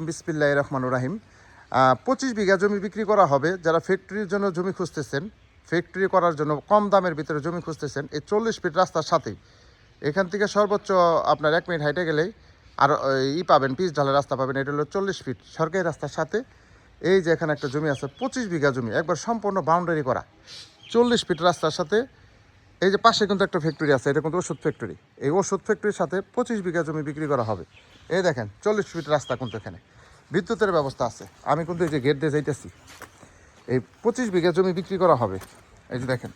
বিসমিল্লাহির রহমানির রহিম। 25 বিঘা জমি বিক্রি করা হবে। যারা ফ্যাক্টরির জন্য জমি খুঁজতেছেন, ফ্যাক্টরি করার জন্য কম দামের ভিতরে জমি খুঁজতেছেন, এই 40 ফিট রাস্তার সাথেই এখান থেকে সর্বোচ্চ আপনার 1 মিনিট হাইটে গেলেই আর পাবেন, পিচ ঢালের রাস্তা পাবেন। এটা হলো 40 ফিট সরকারি রাস্তার সাথে। এই যে এখানে একটা জমি আছে 25 বিঘা জমি, একবার সম্পূর্ণ বাউন্ডারি করা 40 ফিট রাস্তার সাথে। এই যে পাশে কিন্তু একটা ফ্যাক্টরি আছে, এটা কিন্তু ওষুধ ফ্যাক্টরি। এই ওষুধ ফ্যাক্টরির সাথে 25 বিঘা জমি বিক্রি করা হবে। এই দেখেন 40 ফিট রাস্তা, কিন্তু এখানে বিদ্যুতের ব্যবস্থা আছে। আমি কিন্তু এই যে গেট দিয়ে যাইতেছি, এই 25 বিঘা জমি বিক্রি করা হবে। এই যে দেখেন,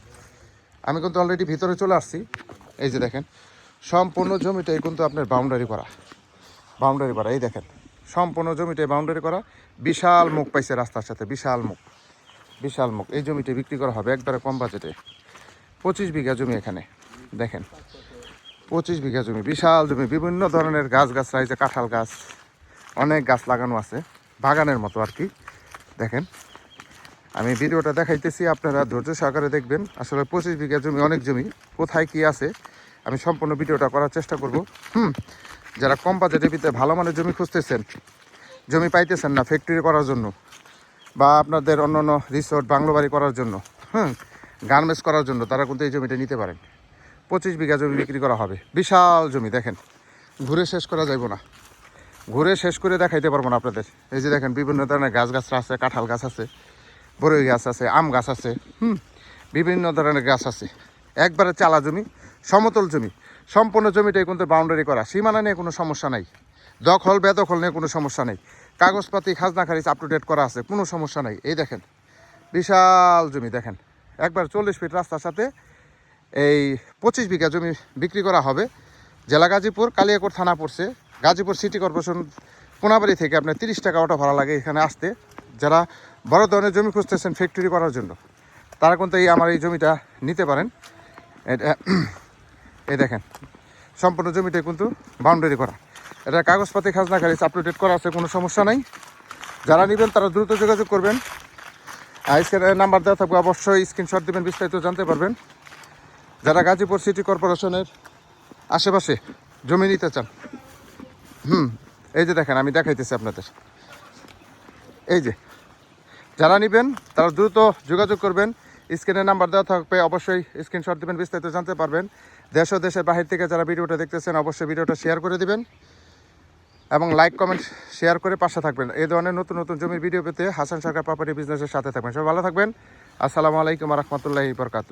আমি কিন্তু অলরেডি ভিতরে চলে আসছি। এই যে দেখেন সম্পূর্ণ জমিটাই কিন্তু আপনার বাউন্ডারি করা, এই দেখেন সম্পূর্ণ জমিটাই বাউন্ডারি করা। বিশাল মুখ পাইছে রাস্তার সাথে, বিশাল মুখ। এই জমিটা বিক্রি করা হবে একবারে কম বাজেটে। 25 বিঘা জমি এখানে দেখেন, 25 বিঘা জমি, বিশাল জমি। বিভিন্ন ধরনের গাছ রয়েছে, কাঁঠাল গাছ, অনেক গাছ লাগানো আছে, বাগানের মতো আর কি। দেখেন আমি ভিডিওটা দেখাইতেছি, আপনারা ধৈর্য সহকারে দেখবেন। আসলে 25 বিঘা জমি অনেক জমি, কোথায় কি আছে আমি সম্পূর্ণ ভিডিওটা করার চেষ্টা করব। যারা কম বাজেটের ভিতরে ভালো মানের জমি খুঁজতেছেন, জমি পাইতেছেন না ফ্যাক্টরি করার জন্য, বা আপনাদের অন্য রিসোর্ট বাংলো বাড়ি করার জন্য, গার্মেন্টস করার জন্য, তারা কিন্তু এই জমিটা নিতে পারেন। 25 বিঘা জমি বিক্রি করা হবে, বিশাল জমি। দেখেন ঘুরে শেষ করা যাইব না, ঘুরে শেষ করে দেখাইতে পারবো না আপনাদের। এই যে দেখেন বিভিন্ন ধরনের গাছ আছে, কাঁঠাল গাছ আছে, বরই গাছ আছে, আম গাছ আছে, বিভিন্ন ধরনের গাছ আছে। একবারে চালা জমি, সমতল জমি। সম্পূর্ণ জমিটাই কিন্তু বাউন্ডারি করা, সীমানা নিয়ে কোনো সমস্যা নাই, দখল বেদখল নিয়ে কোনো সমস্যা নেই, কাগজপাতি খাজনা খারিজ আপ টু ডেট করা আছে, কোনো সমস্যা নাই। এই দেখেন বিশাল জমি, দেখেন একবার 40 ফিট রাস্তার সাথে এই 25 বিঘা জমি বিক্রি করা হবে। জেলা গাজীপুর, কালিয়াকৈর থানা পড়ছে। গাজীপুর সিটি কর্পোরেশন কোনাবাড়ি থেকে আপনার 30 টাকা অটো ভাড়া লাগে এখানে আসতে। যারা বড় ধরনের জমি খুঁজতেছেন ফ্যাক্টরি করার জন্য, তারা কিন্তু আমার এই জমিটা নিতে পারেন। এটা এই দেখেন সম্পূর্ণ জমিটা কিন্তু বাউন্ডারি করা, এটা কাগজপাতি খাজনা খারিজ আপ টু ডেট করা আছে, কোনো সমস্যা নাই। যারা নেবেন তারা দ্রুত যোগাযোগ করবেন। স্ক্রিনে নাম্বার দেওয়া থাকবে, অবশ্যই স্ক্রিনশট দেবেন, বিস্তারিত জানতে পারবেন। যারা গাজীপুর সিটি কর্পোরেশনের আশেপাশে জমি নিতে চান, এই যে দেখেন আমি দেখাইতেছি আপনাদের। এই যে যারা নেবেন তারা দ্রুত যোগাযোগ করবেন, স্ক্রিনে নাম্বার দেওয়া থাকবে, অবশ্যই স্ক্রিনশট দেবেন, বিস্তারিত জানতে পারবেন। দেশ ও দেশের বাহির থেকে যারা ভিডিওটা দেখতেছেন অবশ্যই ভিডিওটা শেয়ার করে দিবেন এবং লাইক কমেন্ট শেয়ার করে পাশে থাকবেন। এই ধরনের নতুন জমির ভিডিও পেতে হাসান সরকার প্রপার্টি বিজনেসের সাথে থাকবেন। সবাই ভালো থাকবেন। আসসালামু আলাইকুম ওয়া রাহমাতুল্লাহি ওয়া বারাকাতুহু।